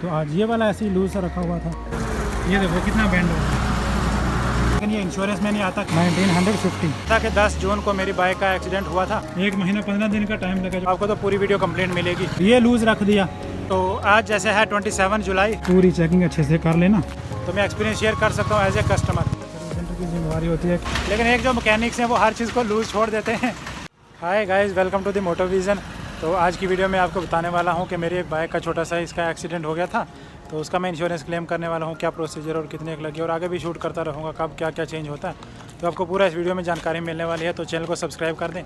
तो आज ये वाला ऐसे ही लूज सा रखा हुआ था। ये देखो कितना बैंड हो गया, लेकिन ये इंश्योरेंस में नहीं आता। 1950 ताकि 10 जून को मेरी बाइक का एक्सीडेंट हुआ था। 1 महीना 15 दिन का टाइम लगा। आपको तो पूरी वीडियो कंप्लेंट मिलेगी। ये लूज रख दिया। तो आज जैसे है 27 जुलाई, पूरी चेकिंग अच्छे से कर लेना तो मैं एक्सपीरियंस शेयर कर सकता हूँ एज ए कस्टमर। सेंटर की जिम्मेदारी होती है, लेकिन एक जो मैकेनिक्स हैं वो हर चीज़ को लूज छोड़ देते हैं। Hi guys, welcome to the Moto Vision. तो आज की वीडियो में आपको बताने वाला हूँ कि मेरी एक बाइक का छोटा सा इसका एक्सीडेंट हो गया था, तो उसका मैं इंश्योरेंस क्लेम करने वाला हूँ, क्या प्रोसीजर और कितने एक लगी, और आगे भी शूट करता रहूँगा कब क्या क्या चेंज होता है। तो आपको पूरा इस वीडियो में जानकारी मिलने वाली है, तो चैनल को सब्सक्राइब कर दें।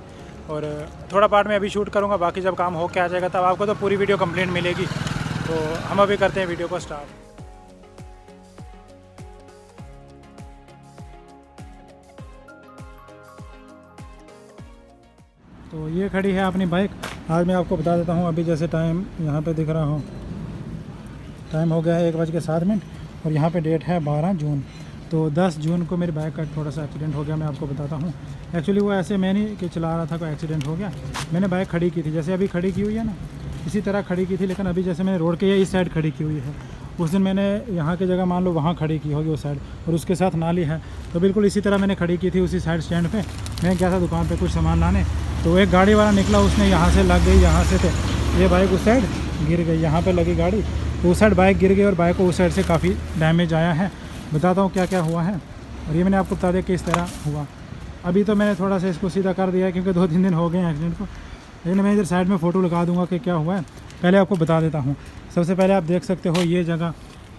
और थोड़ा पार्ट में अभी शूट करूँगा, बाकी जब काम हो के आ जाएगा तब आपको तो पूरी वीडियो कंप्लीट मिलेगी। तो हम अभी करते हैं वीडियो को स्टार्ट। तो ये खड़ी है अपनी बाइक। आज मैं आपको बता देता हूँ, अभी जैसे टाइम यहाँ पे दिख रहा हो, टाइम हो गया है 1:07 और यहाँ पे डेट है 12 जून। तो 10 जून को मेरी बाइक का थोड़ा सा एक्सीडेंट हो गया। मैं आपको बताता हूँ, एक्चुअली वो ऐसे मैं नहीं कि चला रहा था, कोई एक्सीडेंट हो गया। मैंने बाइक खड़ी की थी, जैसे अभी खड़ी की हुई है ना, इसी तरह खड़ी की थी, लेकिन अभी जैसे मैंने रोड के इस साइड खड़ी की हुई है। उस दिन मैंने यहाँ की जगह मान लो वहाँ खड़ी की होगी उस साइड, और उसके साथ नाली है, तो बिल्कुल इसी तरह मैंने खड़ी की थी उसी साइड स्टैंड पे। मैं गया था दुकान पे कुछ सामान लाने, तो एक गाड़ी वाला निकला, उसने यहाँ से लग गई, यहाँ से थे ये बाइक उस साइड गिर गई, यहाँ पे लगी गाड़ी, तो उस साइड बाइक गिर गई और बाइक को उस साइड से काफ़ी डैमेज आया है। बताता हूँ क्या क्या हुआ है, और ये मैंने आपको बता दिया कि इस तरह हुआ। अभी तो मैंने थोड़ा सा इसको सीधा कर दिया है, क्योंकि 2-3 दिन हो गए हैं एक्सीडेंट को, लेकिन मैं इधर साइड में फ़ोटो लगा दूँगा कि क्या हुआ है। पहले आपको बता देता हूँ। सबसे पहले आप देख सकते हो ये जगह,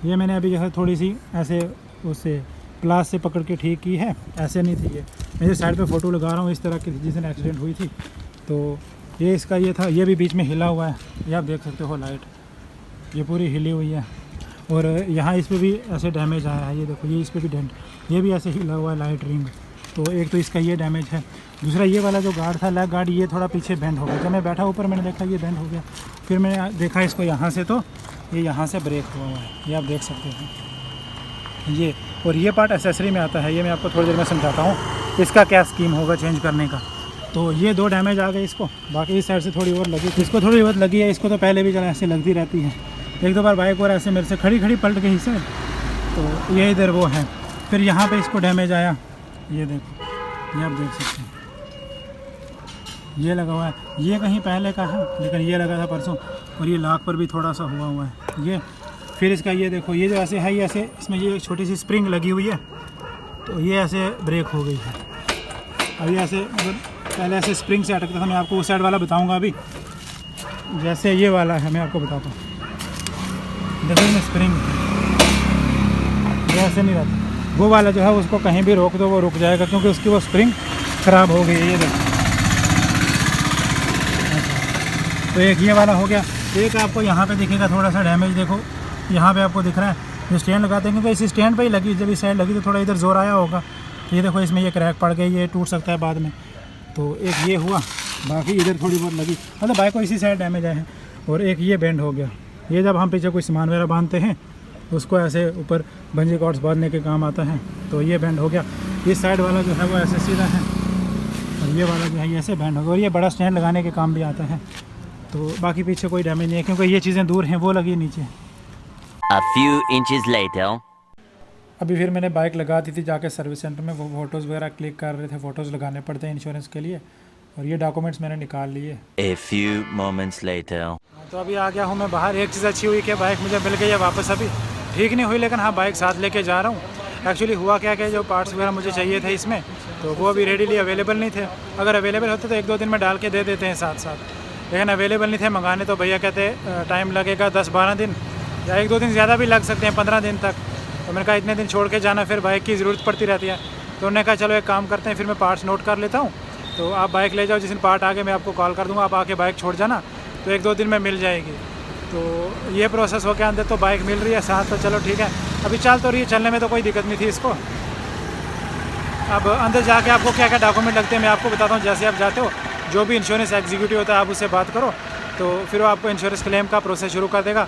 ये मैंने अभी जैसे थोड़ी सी ऐसे उससे प्लास से पकड़ के ठीक की है, ऐसे नहीं थी ये। मैं इधर साइड पे फ़ोटो लगा रहा हूँ इस तरह की, जिस दिन एक्सीडेंट हुई थी। तो ये इसका ये था, ये भी बीच में हिला हुआ है, ये आप देख सकते हो, लाइट ये पूरी हिली हुई है। और यहाँ इस पर भी ऐसे डैमेज आया है, ये देखो, ये इस पर भी डेंट, ये भी ऐसे हिला हुआ है लाइट रिंग। तो एक तो इसका ये डैमेज है। दूसरा ये वाला जो गार्ड था, लेग गार्ड, ये थोड़ा पीछे बेंड हो गया। जब मैं बैठा ऊपर मैंने देखा ये बेंड हो गया, फिर मैंने देखा इसको यहाँ से, तो ये यहाँ से ब्रेक हुआ हुआ है, ये आप देख सकते हैं ये। और ये पार्ट एसेसरी में आता है, ये मैं आपको थोड़ी देर में समझाता हूँ इसका क्या स्कीम होगा चेंज करने का। तो ये 2 डैमेज आ गए इसको, बाकी इस साइड से थोड़ी और लगी, इसको थोड़ी बहुत लगी है, इसको तो पहले भी जरा ऐसे लगती रहती है। 1-2 बार बाइक और ऐसे मेरे से खड़ी पलट गई इससे, तो ये इधर वो है। फिर यहाँ पे इसको डैमेज आया, ये देखो, ये आप देख सकते हैं, ये लगा हुआ है, ये कहीं पहले का है, लेकिन ये लगा था परसों। और ये लाख पर भी थोड़ा सा हुआ है ये। फिर इसका ये देखो, ये जो ऐसे है, ये ऐसे, इसमें ये छोटी सी स्प्रिंग लगी हुई है, तो ये ऐसे ब्रेक हो गई है। अभी ऐसे मतलब पहले ऐसे स्प्रिंग से अटकता था। मैं आपको उस साइड वाला बताऊंगा अभी, जैसे ये वाला है, मैं आपको बताता हूँ। देखो इसमें स्प्रिंग ये ऐसे नहीं रहता, वो वाला जो है उसको कहीं भी रोक दो वो रुक जाएगा, क्योंकि उसकी वो स्प्रिंग ख़राब हो गई है। ये देखो, तो एक ये वाला हो गया। एक आपको यहाँ पे दिखेगा थोड़ा सा डैमेज, देखो यहाँ पे आपको दिख रहा है, जो स्टैंड लगाते हैं, क्योंकि इस स्टैंड पे ही लगी, जब इस साइड लगी तो थोड़ा इधर जोर आया होगा। ये देखो इसमें ये क्रैक पड़ गई, ये टूट सकता है बाद में। तो एक ये हुआ, बाकी इधर थोड़ी बहुत लगी, मतलब बाइक को इसी साइड डैमेज आए हैं। और एक ये बेंड हो गया, ये जब हम पीछे कोई सामान वगैरह बांधते हैं उसको ऐसे ऊपर बंजी कॉर्ड्स बांधने के काम आता है, तो ये बेंड हो गया। इस साइड वाला जो है वो ऐसे सीधा है, और ये वाला जो है ये ऐसे बेंड हो गया, और ये बड़ा स्टैंड लगाने के काम भी आता है। तो बाकी पीछे कोई डैमेज नहीं है, क्योंकि ये चीज़ें दूर हैं, वो लगी नीचे। A few inches later. अभी फिर मैंने बाइक लगा दी थी जाके सर्विस सेंटर में, वो फ़ोटोज़ वगैरह क्लिक कर रहे थे, फ़ोटोज़ लगाने पड़ते हैं इंश्योरेंस के लिए, और ये डॉक्यूमेंट्स मैंने निकाल लिए। A few moments later. तो अभी आ गया हूँ मैं बाहर। एक चीज़ अच्छी हुई कि बाइक मुझे मिल गई है वापस, अभी ठीक नहीं हुई, लेकिन हाँ बाइक साथ लेके जा रहा हूँ। एक्चुअली हुआ क्या कि जो पार्ट्स वगैरह मुझे चाहिए थे इसमें, तो वो अभी रेडीली अवेलेबल नहीं थे। अगर अवेलेबल होते तो 1-2 दिन में डाल के दे देते हैं साथ साथ, लेकिन अवेलेबल नहीं थे मंगाने। तो भैया कहते टाइम लगेगा 10-12 दिन, या 1-2 दिन ज़्यादा भी लग सकते हैं, 15 दिन तक। तो मैंने कहा इतने दिन छोड़ के जाना, फिर बाइक की ज़रूरत पड़ती रहती है। तो उन्होंने कहा चलो एक काम करते हैं, फिर मैं पार्ट्स नोट कर लेता हूँ, तो आप बाइक ले जाओ, जिस दिन पार्ट आगे मैं आपको कॉल कर दूँगा, आप आके बाइक छोड़ जाना, तो 1-2 दिन में मिल जाएगी। तो ये प्रोसेस हो के अंदर तो बाइक मिल रही है साथ, तो चलो ठीक है। अभी चल तो रही है, चलने में तो कोई दिक्कत नहीं थी इसको। अब अंदर जाके आपको क्या क्या डॉक्यूमेंट लगते हैं मैं आपको बताता हूँ। जैसे आप जाते हो, जो भी इंश्योरेंस एग्जीक्यूटिव होता है आप उससे बात करो, तो फिर वो आपको इंश्योरेंस क्लेम का प्रोसेस शुरू कर देगा।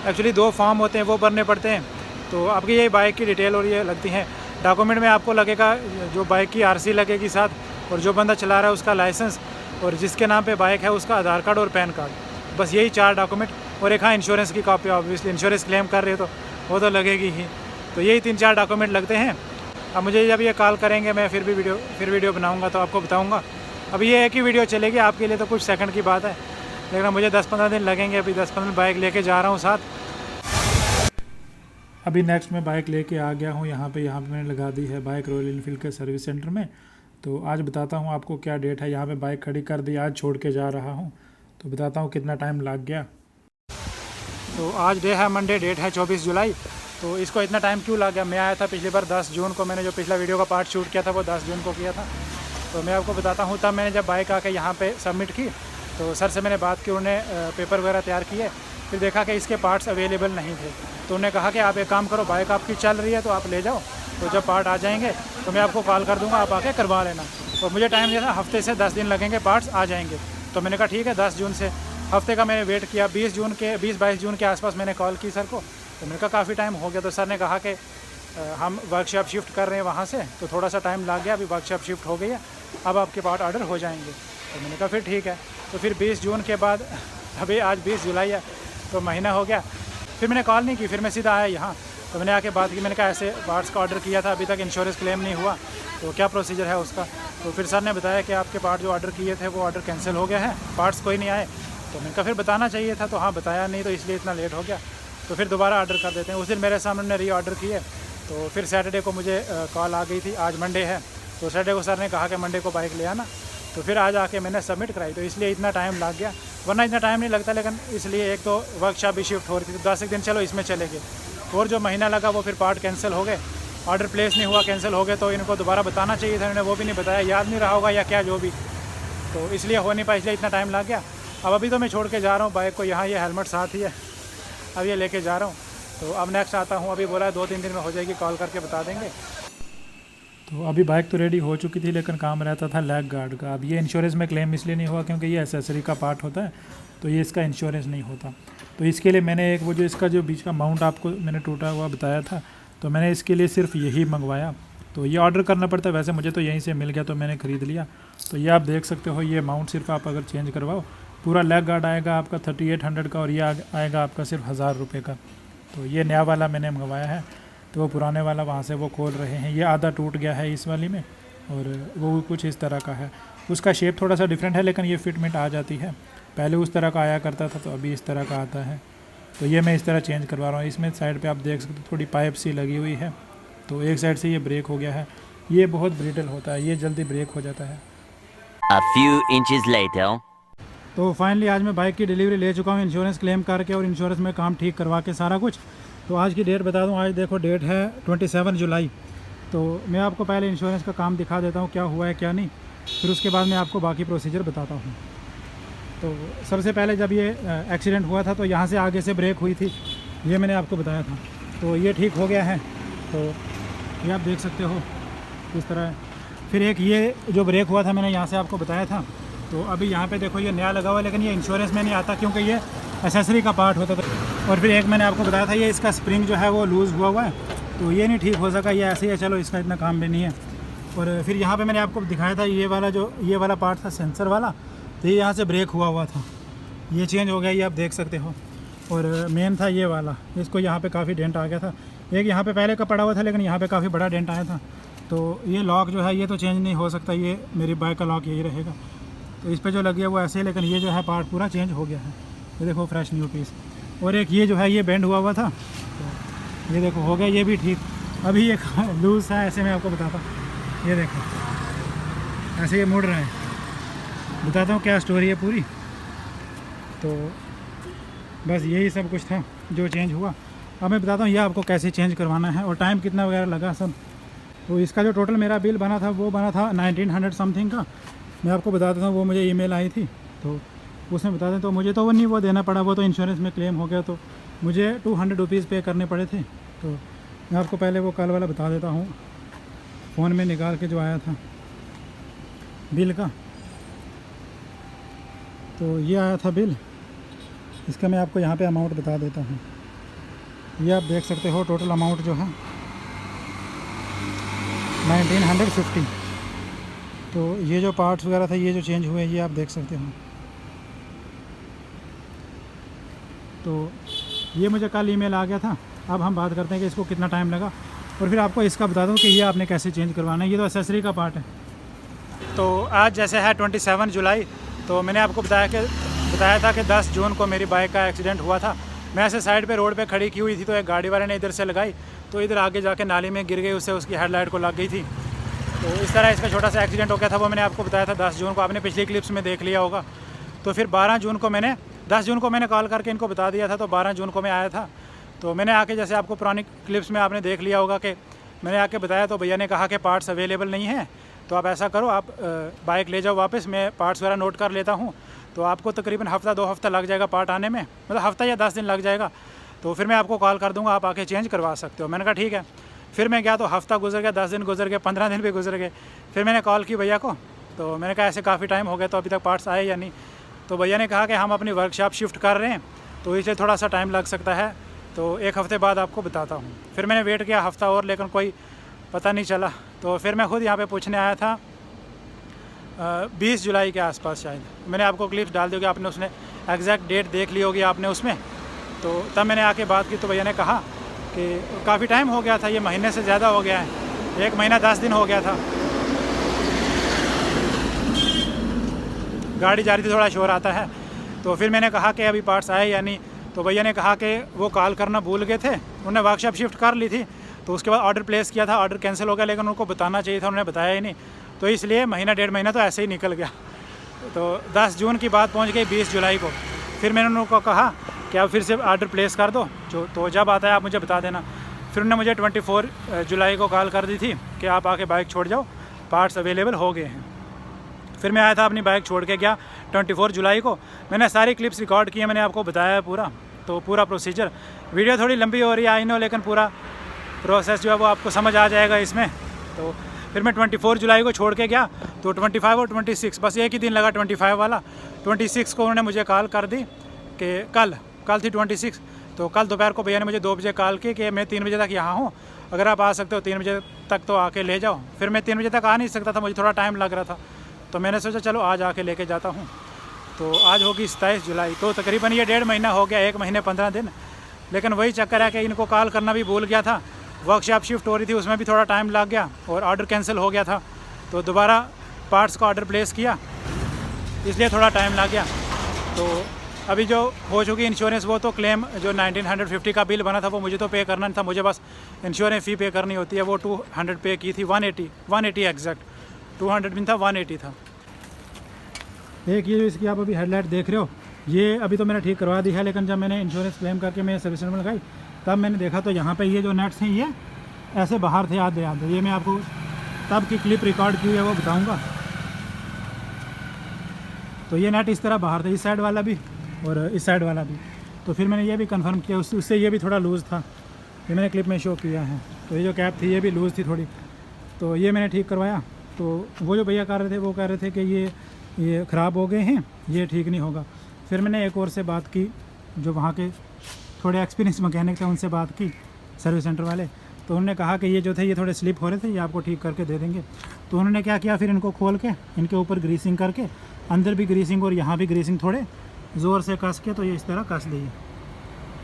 एक्चुअली 2 फॉर्म होते हैं, वो भरने पड़ते हैं। तो आपकी ये बाइक की डिटेल और ये लगती हैं। डॉक्यूमेंट में आपको लगेगा जो बाइक की आरसी लगेगी साथ, और जो बंदा चला रहा है उसका लाइसेंस, और जिसके नाम पे बाइक है उसका आधार कार्ड और पैन कार्ड, बस यही 4 डॉक्यूमेंट। और एक हाँ इंश्योरेंस की कॉपी, ऑब्वियसली इंश्योरेंस क्लेम कर रहे हो तो वो तो लगेगी ही। तो यही 3-4 डॉक्यूमेंट लगते हैं। अब मुझे जब ये कॉल करेंगे मैं फिर वीडियो बनाऊँगा तो आपको बताऊँगा। अब ये एक ही वीडियो चलेगी आपके लिए तो कुछ सेकंड की बात है, लेकिन मुझे 10-15 दिन लगेंगे। अभी 10-15 बाइक लेके जा रहा हूँ साथ। अभी नेक्स्ट मैं बाइक लेके आ गया हूँ यहाँ पे मैंने लगा दी है बाइक रॉयल इनफील्ड के सर्विस सेंटर में। तो आज बताता हूँ आपको क्या डेट है। यहाँ पे बाइक खड़ी कर दी, आज छोड़ के जा रहा हूँ, तो बताता हूँ कितना टाइम लग गया। तो आज डे है मंडे, डेट है 24 जुलाई। तो इसको इतना टाइम क्यों लग गया? मैं आया था पिछली बार 10 जून को, मैंने जो पिछला वीडियो का पार्ट शूट किया था वो 10 जून को किया था। तो मैं आपको बताता हूँ, तब मैंने जब बाइक आके यहाँ पे सबमिट की तो सर से मैंने बात की, उन्होंने पेपर वगैरह तैयार किए, फिर देखा कि इसके पार्ट्स अवेलेबल नहीं थे। तो उन्होंने कहा कि आप एक काम करो, बाइक आपकी चल रही है तो आप ले जाओ, तो जब पार्ट आ जाएंगे तो मैं आपको कॉल कर दूँगा, आप आके करवा लेना। तो मुझे टाइम दिया था, हफ्ते से 10 दिन लगेंगे, पार्ट्स आ जाएंगे। तो मैंने कहा ठीक है, 10 जून से हफ्ते का मैंने वेट किया। 20-22 जून के आसपास मैंने कॉल की सर को, तो मैंने कहा काफ़ी टाइम हो गया। तो सर ने कहा कि हम वर्कशॉप शिफ्ट कर रहे हैं वहाँ से, तो थोड़ा सा टाइम लग गया, अभी वर्कशॉप शिफ्ट हो गई है, अब आपके पार्ट ऑर्डर हो जाएंगे। तो मैंने कहा फिर ठीक है। तो फिर 20 जून के बाद अभी आज 20 जुलाई है, तो महीना हो गया। फिर मैंने कॉल नहीं की, फिर मैं सीधा आया यहाँ। तो मैंने आके बात की, मैंने कहा ऐसे पार्ट्स का ऑर्डर किया था, अभी तक इंश्योरेंस क्लेम नहीं हुआ, तो क्या प्रोसीजर है उसका? तो फिर सर ने बताया कि आपके पार्ट जो ऑर्डर किए थे वो ऑर्डर कैंसिल हो गया है, पार्ट्स कोई नहीं आए। तो मैंने कहा फिर बताना चाहिए था, तो हाँ बताया नहीं, तो इसलिए इतना लेट हो गया। तो फिर दोबारा ऑर्डर कर देते हैं। उस दिन मेरे सामने री ऑर्डर किए। तो फिर सैटरडे को मुझे कॉल आ गई थी, आज मंडे है, तो सैटरडे को सर ने कहा कि मंडे को बाइक ले आना। तो फिर आज आके मैंने सबमिट कराई, तो इसलिए इतना टाइम लग गया, वरना इतना टाइम नहीं लगता। लेकिन इसलिए एक तो वर्कशॉप भी शिफ्ट हो रही थी, तो 10 दिन चलो इसमें चले गए, और जो महीना लगा वो फिर पार्ट कैंसिल हो गए, ऑर्डर प्लेस नहीं हुआ, कैंसिल हो गए। तो इनको दोबारा बताना चाहिए था, इन्होंने वो भी नहीं बताया, याद नहीं रहा होगा या क्या जो भी, तो इसलिए हो नहीं पाया, इसलिए इतना टाइम लग गया। अब अभी तो मैं छोड़ के जा रहा हूँ बाइक को यहाँ, ये हेलमेट साथ ही है, अब ये लेके जा रहा हूँ। तो अब नेक्स्ट आता हूँ, अभी बोला है 2-3 दिन में हो जाएगी, कॉल करके बता देंगे। तो अभी बाइक तो रेडी हो चुकी थी, लेकिन काम रहता था लैग गार्ड का। अब ये इंश्योरेंस में क्लेम इसलिए नहीं हुआ क्योंकि ये एसेसरी का पार्ट होता है, तो ये इसका इंश्योरेंस नहीं होता। तो इसके लिए मैंने एक वो जो इसका जो बीच का माउंट आपको मैंने टूटा हुआ बताया था, तो मैंने इसके लिए सिर्फ यही मंगवाया। तो ये ऑर्डर करना पड़ता है, वैसे मुझे तो यहीं से मिल गया तो मैंने ख़रीद लिया। तो ये आप देख सकते हो, ये माउंट सिर्फ आप अगर चेंज करवाओ, पूरा लैग गार्ड आएगा आपका 3800 का, और ये आएगा आपका सिर्फ 1000 रुपये का। तो ये नया वाला मैंने मंगवाया है, तो वो पुराने वाला वहाँ से वो खोल रहे हैं। ये आधा टूट गया है इस वाली में, और वो कुछ इस तरह का है। उसका शेप थोड़ा सा डिफरेंट है, लेकिन ये फिटमेंट आ जाती है। पहले उस तरह का आया करता था, तो अभी इस तरह का आता है। तो ये मैं इस तरह चेंज करवा रहा हूँ। इसमें साइड पे आप देख सकते हो थोड़ी पाइप सी लगी हुई है, तो एक साइड से ये ब्रेक हो गया है। ये बहुत ब्रिटल होता है, ये जल्दी ब्रेक हो जाता है। A few inches later. तो फाइनली आज मैं बाइक की डिलीवरी ले चुका हूँ, इंश्योरेंस क्लेम करके और इंश्योरेंस में काम ठीक करवा के सारा कुछ। तो आज की डेट बता दूँ, आज देखो डेट है 27 जुलाई। तो मैं आपको पहले इंश्योरेंस का काम दिखा देता हूँ, क्या हुआ है क्या नहीं, फिर उसके बाद मैं आपको बाकी प्रोसीजर बताता हूँ। तो सबसे पहले जब ये एक्सीडेंट हुआ था, तो यहाँ से आगे से ब्रेक हुई थी, ये मैंने आपको बताया था। तो ये ठीक हो गया है, तो ये आप देख सकते हो किस तरह है। फिर एक ये जो ब्रेक हुआ था, मैंने यहाँ से आपको बताया था। तो अभी यहाँ पे देखो ये नया लगा हुआ है, लेकिन ये इंश्योरेंस में नहीं आता क्योंकि ये एसेसरी का पार्ट होता था। और फिर एक मैंने आपको बताया था, ये इसका स्प्रिंग जो है वो लूज़ हुआ है, तो ये नहीं ठीक हो सका, ये ऐसे ही है, चलो इसका इतना काम भी नहीं है। और फिर यहाँ पे मैंने आपको दिखाया था ये वाला पार्ट था सेंसर वाला, तो ये यहाँ से ब्रेक हुआ था, ये चेंज हो गया, ये आप देख सकते हो। और मेन था ये वाला, इसको यहाँ पे काफ़ी डेंट आ गया था। एक यहाँ पे पहले का पड़ा हुआ था, लेकिन यहाँ पे काफ़ी बड़ा डेंट आया था। तो ये लॉक जो है ये तो चेंज नहीं हो सकता, ये मेरी बाइक का लॉक यही रहेगा। तो इस पे जो लगी है वो ऐसे है, लेकिन ये जो है पार्ट पूरा चेंज हो गया है, ये देखो फ्रेश न्यू पीस। और एक ये जो है ये बेंड हुआ था, तो ये देखो हो गया ये भी ठीक। अभी ये लूज़ है, ऐसे मैं आपको बताता हूँ, ये देखो ऐसे ये मुड़ रहा है, बताता हूँ क्या स्टोरी है पूरी। तो बस यही सब कुछ था जो चेंज हुआ। अब मैं बताता हूँ ये आपको कैसे चेंज करवाना है और टाइम कितना वगैरह लगा सब। तो इसका जो टोटल मेरा बिल बना था वो बना था 1900 समथिंग का। मैं आपको बता देता हूँ, वो मुझे ईमेल आई थी, तो उसमें बता दें। तो मुझे तो वो नहीं वो देना पड़ा, वो तो इंश्योरेंस में क्लेम हो गया, तो मुझे 200 रुपीज़ पे करने पड़े थे। तो मैं आपको पहले वो कल वाला बता देता हूँ, फ़ोन में निकाल के जो आया था बिल का। तो ये आया था बिल, इसका मैं आपको यहाँ पे अमाउंट बता देता हूँ। ये आप देख सकते हो टोटल अमाउंट जो है 1950। तो ये जो पार्ट्स वगैरह था ये जो चेंज हुए ये आप देख सकते हो। तो ये मुझे कल ईमेल आ गया था। अब हम बात करते हैं कि इसको कितना टाइम लगा और फिर आपको इसका बता दूँ कि ये आपने कैसे चेंज करवाना है। ये तो एसेसरी का पार्ट है। तो आज जैसे है 27 जुलाई, तो मैंने आपको बताया था कि 10 जून को मेरी बाइक का एक्सीडेंट हुआ था। मैं ऐसे साइड पे रोड पे खड़ी की हुई थी, तो एक गाड़ी वाले ने इधर से लगाई, तो इधर आगे जाके नाली में गिर गई, उससे उसकी हेडलाइट को लग गई थी। तो इस तरह इसका छोटा सा एक्सीडेंट हो गया था। वो मैंने आपको बताया था 10 जून को, आपने पिछली क्लिप्स में देख लिया होगा। तो फिर 10 जून को मैंने कॉल करके इनको बता दिया था, तो 12 जून को मैं आया था। तो मैंने आके, जैसे आपको पुरानी क्लिप्स में आपने देख लिया होगा कि मैंने आके बताया, तो भैया ने कहा कि पार्ट्स अवेलेबल नहीं है, तो आप ऐसा करो, आप बाइक ले जाओ वापस, मैं पार्ट्स वगैरह नोट कर लेता हूँ, तो आपको तकरीबन हफ़्ता 2 हफ़्ता लग जाएगा पार्ट आने में, मतलब हफ़्ता या 10 दिन लग जाएगा। तो फिर मैं आपको कॉल कर दूँगा, आप आके चेंज करवा सकते हो। मैंने कहा ठीक है। फिर मैं गया, तो हफ़्ता गुजर गया, 10 दिन गुजर गए, 15 दिन भी गुजर गए। फिर मैंने कॉल की भैया को, तो मैंने कहा ऐसे काफ़ी टाइम हो गया, तो अभी तक पार्ट्स आए या नहीं। तो भैया ने कहा कि हम अपनी वर्कशॉप शिफ्ट कर रहे हैं, तो इसलिए थोड़ा सा टाइम लग सकता है, तो 1 हफ़्ते बाद आपको बताता हूँ। फिर मैंने वेट किया हफ़्ता और, लेकिन कोई पता नहीं चला। तो फिर मैं खुद यहाँ पे पूछने आया था 20 जुलाई के आसपास शायद। मैंने आपको क्लिप्स डाल दी होगी, आपने उसने एग्जैक्ट डेट देख ली होगी आपने उसमें। तो तब मैंने आके बात की, तो भैया ने कहा कि काफ़ी टाइम हो गया था, ये महीने से ज़्यादा हो गया है, 1 महीना 10 दिन हो गया था। गाड़ी जा रही थी, थोड़ा शोर आता है। तो फिर मैंने कहा कि अभी पार्ट्स आए या नहीं। तो भैया ने कहा कि वो कॉल करना भूल गए थे, उन्होंने वर्कशॉप शिफ्ट कर ली थी, तो उसके बाद ऑर्डर प्लेस किया था, ऑर्डर कैंसिल हो गया, लेकिन उनको बताना चाहिए था, उन्होंने बताया ही नहीं। तो इसलिए महीना 1.5 महीना तो ऐसे ही निकल गया। तो 10 जून की बात पहुंच गई 20 जुलाई को। फिर मैंने उनको कहा कि आप फिर से ऑर्डर प्लेस कर दो, तो जब आता है आप मुझे बता देना। फिर उन्होंने मुझे 24 जुलाई को कॉल कर दी थी कि आप आके बाइक छोड़ जाओ, पार्ट्स अवेलेबल हो गए हैं। फिर मैं आया था, अपनी बाइक छोड़ के गया 24 जुलाई को। मैंने सारी क्लिप्स रिकॉर्ड की है, मैंने आपको बताया पूरा, तो पूरा प्रोसीजर। वीडियो थोड़ी लंबी हो रही है आई नो, लेकिन पूरा प्रोसेस जो है वो आपको समझ आ जाएगा इसमें। तो फिर मैं 24 जुलाई को छोड़ के गया, तो 25 और 26 बस एक ही दिन लगा, 25 वाला। 26 को उन्होंने मुझे कॉल कर दी कि कल थी 26। तो कल दोपहर को भैया ने मुझे 2 बजे कॉल की कि मैं 3 बजे तक यहाँ हूँ, अगर आप आ सकते हो 3 बजे तक तो आके ले जाओ। फिर मैं 3 बजे तक आ नहीं सकता था, मुझे थोड़ा टाइम लग रहा था, तो मैंने सोचा चलो आज आके लेके जाता हूँ। तो आज होगी 27 जुलाई, तो तकरीबन ये 1.5 महीना हो गया, 1 महीने 15 दिन। लेकिन वही चक्कर है कि इनको कॉल करना भी भूल गया था, वर्कशॉप शिफ्ट हो रही थी, उसमें भी थोड़ा टाइम लग गया, और ऑर्डर कैंसिल हो गया था, तो दोबारा पार्ट्स का ऑर्डर प्लेस किया, इसलिए थोड़ा टाइम लग गया। तो अभी जो हो चुकी इंश्योरेंस, वो तो क्लेम जो 1950 का बिल बना था वो मुझे तो पे करना नहीं था, मुझे बस इंश्योरेंस फ़ी पे करनी होती है, वो 200 पे की थी, 180 एग्जैक्ट, 200 भी था, 180 था। एक ये इसकी आप अभी हेडलाइट देख रहे हो, ये अभी तो मैंने ठीक करवा दी है, लेकिन जब मैंने इंश्योरेंस क्लेम करके मैं सर्विस सेंटर में लगाई, तब मैंने देखा तो यहाँ पे ये जो नट्स हैं ये ऐसे बाहर थे आधे। ये मैं आपको तब की क्लिप रिकॉर्ड की है वो बताऊँगा। तो ये नट इस तरह बाहर था, इस साइड वाला भी और इस साइड वाला भी। तो फिर मैंने ये भी कंफर्म किया, उससे ये भी थोड़ा लूज़ था, ये मैंने क्लिप में शो किया है। तो ये जो कैप थी ये भी लूज़ थी थोड़ी, तो ये मैंने ठीक करवाया। तो वो जो भैया कर रहे थे वो कह रहे थे कि ये ख़राब हो गए हैं, ये ठीक नहीं होगा। फिर मैंने एक और से बात की, जो वहाँ के थोड़े एक्सपीरियंस मैकेनिक थे, उनसे बात की, सर्विस सेंटर वाले। तो उन्होंने कहा कि ये जो थे ये थोड़े स्लिप हो रहे थे, ये आपको ठीक करके दे देंगे। तो उन्होंने क्या किया, फिर इनको खोल के इनके ऊपर ग्रीसिंग करके, अंदर भी ग्रीसिंग और यहाँ भी ग्रीसिंग थोड़े ज़ोर से कस के, तो ये इस तरह कस दी है।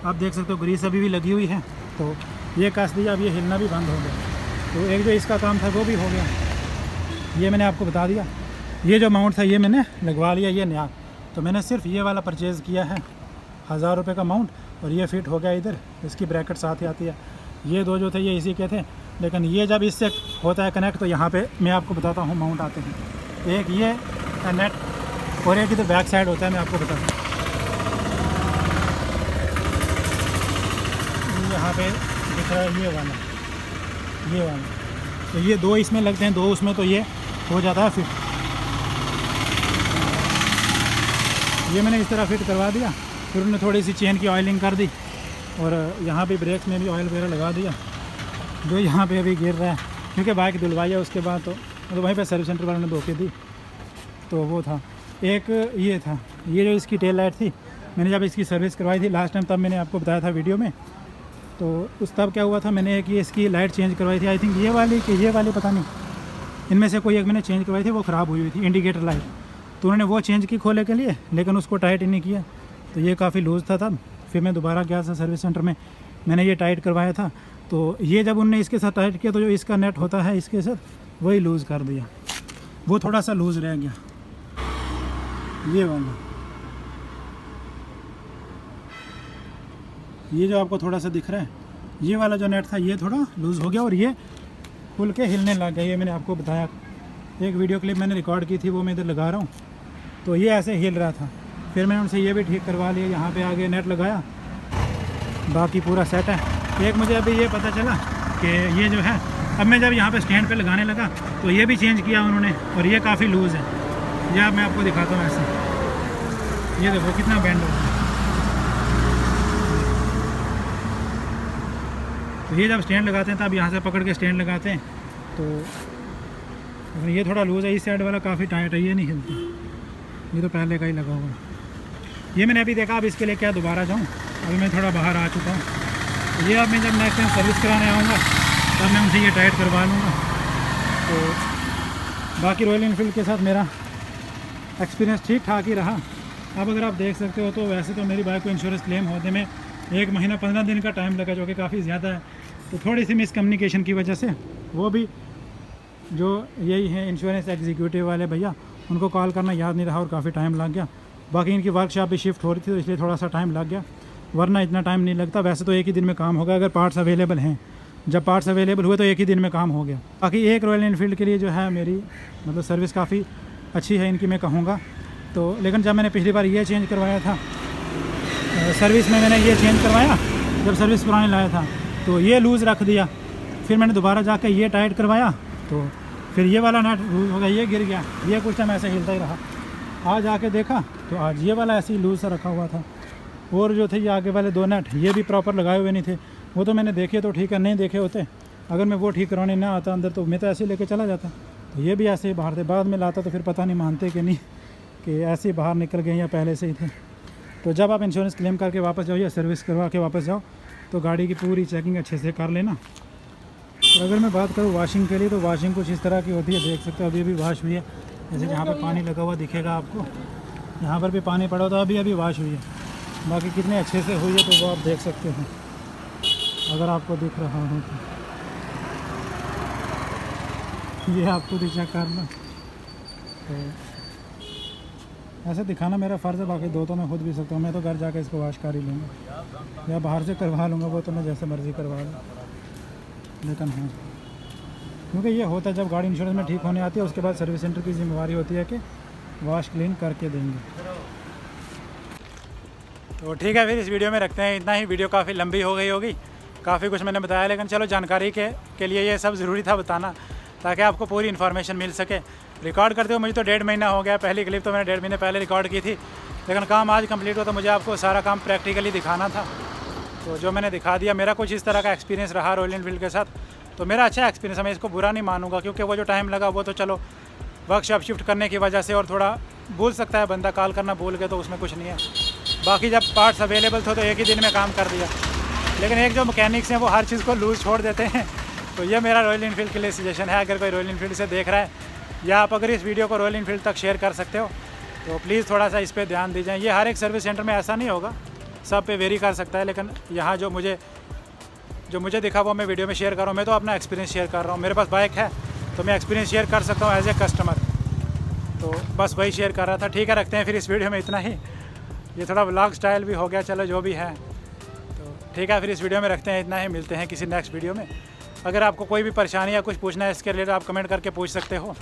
आप देख सकते हो ग्रीस अभी भी लगी हुई है, तो ये कस दिया, अब ये हिलना भी बंद हो गया। तो एक जो इसका काम था वो भी हो गया, ये मैंने आपको बता दिया। ये जो माउंट था ये मैंने लगवा लिया, ये नया। तो मैंने सिर्फ ये वाला परचेज़ किया है 1000 रुपये का माउंट, और ये फिट हो गया इधर, इसकी ब्रैकेट साथ ही आती है। ये दो जो थे ये इसी के थे, लेकिन ये जब इससे होता है कनेक्ट, तो यहाँ पे मैं आपको बताता हूँ माउंट आते हैं। एक ये नेट और एक इधर बैक साइड होता है, मैं आपको बताता हूँ। यहाँ पे दिख रहा है ये वाला, तो ये 2 इसमें लगते हैं, 2 उसमें, तो ये हो जाता है फिट। ये मैंने इस तरह फिट करवा दिया। फिर उन्होंने थोड़ी सी चेन की ऑयलिंग कर दी, और यहाँ पे ब्रेक्स में भी ऑयल वगैरह लगा दिया, जो यहाँ पे अभी गिर रहा है, क्योंकि बाइक धुलवाई है उसके बाद। तो वहीं पे सर्विस सेंटर वालों ने धोखे दी। तो वो था एक, ये था ये जो इसकी टेल लाइट थी, मैंने जब इसकी सर्विस करवाई थी लास्ट टाइम, तब मैंने आपको बताया था वीडियो में। तो उस तब क्या हुआ था, मैंने एक ये इसकी लाइट चेंज करवाई थी, आई थिंक ये वाली कि ये वाली पता नहीं, इनमें से कोई एक मैंने चेंज करवाई थी, वो ख़राब हुई थी इंडिकेटर लाइट। तो उन्होंने वो चेंज की खोले के लिए, लेकिन उसको टाइट ही नहीं किया, तो ये काफ़ी लूज़ था तब। फिर मैं दोबारा गया था सर्विस सेंटर में, मैंने ये टाइट करवाया था। तो ये जब उनने इसके साथ टाइट किया तो जो इसका नेट होता है इसके साथ वही लूज़ कर दिया, वो थोड़ा सा लूज़ रह गया। ये वाला, ये जो आपको थोड़ा सा दिख रहा है, ये वाला जो नेट था ये थोड़ा लूज़ हो गया और ये खुल के हिलने लग गया। ये मैंने आपको बताया, एक वीडियो क्लिप मैंने रिकॉर्ड की थी, वो मैं इधर लगा रहा हूँ। तो ये ऐसे हिल रहा था, फिर मैंने उनसे ये भी ठीक करवा लिया, यहाँ पे आगे नेट लगाया, बाकी पूरा सेट है। एक मुझे अभी ये पता चला कि ये जो है, अब मैं जब यहाँ पे स्टैंड पे लगाने लगा तो ये भी चेंज किया उन्होंने और ये काफ़ी लूज़ है। ये अब मैं आपको दिखाता हूँ ऐसे, ये देखो कितना बैंड हो गया। तो ये जब स्टैंड लगाते हैं तब यहाँ से पकड़ के स्टैंड लगाते हैं, तो ये थोड़ा लूज़ है। इस साइड वाला काफ़ी टाइट है, ये नहीं हिलती, ये तो पहले का ही लगा हुआ है। ये मैंने अभी देखा, अब इसके लिए क्या दोबारा जाऊँ, अभी मैं थोड़ा बाहर आ चुका हूँ। तो ये अब मैं जब नेक्स्ट टाइम सर्विस कराने आऊँगा तब मैं उनसे ये टाइट करवा लूँगा। तो बाकी रॉयल एनफील्ड के साथ मेरा एक्सपीरियंस ठीक ठाक ही रहा। अब अगर आप देख सकते हो तो वैसे तो मेरी बाइक को इंश्योरेंस क्लेम होने में 1 महीना 15 दिन का टाइम लगा, जो कि काफ़ी ज़्यादा है। तो थोड़ी सी मिसकम्युनिकेशन की वजह से, वो भी जो यही है इंश्योरेंस एग्जीक्यूटिव वाले भैया, उनको कॉल करना याद नहीं रहा और काफ़ी टाइम लग गया। बाकी इनकी वर्कशॉप भी शिफ्ट हो रही थी तो इसलिए थोड़ा सा टाइम लग गया, वरना इतना टाइम नहीं लगता। वैसे तो एक ही दिन में काम होगा अगर पार्ट्स अवेलेबल हैं। जब पार्ट्स अवेलेबल हुए तो एक ही दिन में काम हो गया। बाकी एक रॉयल एनफील्ड के लिए जो है मेरी मतलब सर्विस काफ़ी अच्छी है इनकी, मैं कहूँगा। तो लेकिन जब मैंने पिछली बार ये चेंज करवाया था सर्विस में, मैंने ये चेंज करवाया जब सर्विस पुराने लाया था, तो ये लूज़ रख दिया। फिर मैंने दोबारा जाकर ये टाइट करवाया तो फिर ये वाला नट लूज़ हो गया, ये गिर गया। ये कुछ टाइम ऐसे हिलता ही रहा। आज आके देखा तो आज ये वाला ऐसे ही लूज़ सा रखा हुआ था, और जो थे ये आगे वाले 2 नट ये भी प्रॉपर लगाए हुए नहीं थे। वो तो मैंने देखे तो ठीक है, नहीं देखे होते, अगर मैं वो ठीक करवाने ना आता अंदर तो मैं तो ऐसे ही लेके चला जाता। तो ये भी ऐसे ही बाहर थे, बाद में लाता तो फिर पता नहीं मानते कि नहीं कि ऐसे ही बाहर निकल गए या पहले से ही थे। तो जब आप इंश्योरेंस क्लेम करके वापस जाओ या सर्विस करवा के वापस जाओ तो गाड़ी की पूरी चेकिंग अच्छे से कर लेना। और अगर मैं बात करूँ वॉशिंग के लिए, तो वॉशिंग कुछ इस तरह की होती है, देख सकते हो अभी अभी वॉश हुई है। जैसे जहाँ पे पानी लगा हुआ दिखेगा आपको, यहाँ पर भी पानी पड़ा तो अभी अभी वॉश हुई है। बाकी कितने अच्छे से हुई है तो वो आप देख सकते हो, अगर आपको दिख रहा हो तो ये आपको चेक करना। तो ऐसे दिखाना मेरा फ़र्ज़ है, बाकी 2 तो मैं खुद भी सकता हूँ। मैं तो घर जाकर इसको वॉश कर ही लूँगा या बाहर से करवा लूँगा, वो तो मैं जैसे मर्ज़ी करवा लूँ। लेकिन हाँ, क्योंकि ये होता है जब गाड़ी इंश्योरेंस में ठीक होने आती है उसके बाद सर्विस सेंटर की जिम्मेवारी होती है कि वॉश क्लीन करके देंगे। तो ठीक है, फिर इस वीडियो में रखते हैं इतना ही। वीडियो काफ़ी लंबी हो गई होगी, काफ़ी कुछ मैंने बताया, लेकिन चलो जानकारी के लिए ये सब ज़रूरी था बताना, ताकि आपको पूरी इन्फॉर्मेशन मिल सके। रिकॉर्ड करते हुए मुझे तो 1.5 महीना हो गया, पहली क्लिप तो मैंने 1.5 महीने पहले रिकॉर्ड की थी, लेकिन काम आज कंप्लीट हुआ तो मुझे आपको सारा काम प्रैक्टिकली दिखाना था। तो जो मैंने दिखा दिया, मेरा कुछ इस तरह का एक्सपीरियंस रहा रॉयल एनफील्ड के साथ। तो मेरा अच्छा एक्सपीरियंस है, मैं इसको बुरा नहीं मानूंगा, क्योंकि वो जो टाइम लगा वो तो चलो वर्कशॉप शिफ्ट करने की वजह से, और थोड़ा भूल सकता है बंदा, कॉल करना भूल गया तो उसमें कुछ नहीं है। बाकी जब पार्ट्स अवेलेबल थे तो एक ही दिन में काम कर दिया। लेकिन एक जो मैकेनिक्स हैं वो हर चीज़ को लूज़ छोड़ देते हैं। तो ये मेरा रॉयल एनफील्ड के लिए सजेशन है। अगर कोई रॉयल एनफील्ड से देख रहा है, या आप अगर इस वीडियो को रॉयल एनफील्ड तक शेयर कर सकते हो तो प्लीज़ थोड़ा सा इस पर ध्यान दीजिए। ये हर एक सर्विस सेंटर में ऐसा नहीं होगा, सब पे वेरी कर सकता है, लेकिन यहाँ जो मुझे दिखा वो मैं वीडियो में शेयर कर रहा हूँ। मैं तो अपना एक्सपीरियंस शेयर कर रहा हूँ, मेरे पास बाइक है तो मैं एक्सपीरियंस शेयर कर सकता हूँ एज ए कस्टमर। तो बस वही शेयर कर रहा था। ठीक है, रखते हैं फिर इस वीडियो में इतना ही। ये थोड़ा व्लॉग स्टाइल भी हो गया, चलो जो भी है। तो ठीक है, फिर इस वीडियो में रखते हैं इतना ही, मिलते हैं किसी नेक्स्ट वीडियो में। अगर आपको कोई भी परेशानी या कुछ पूछना है इसके रिलेटेड आप कमेंट करके पूछ सकते हो।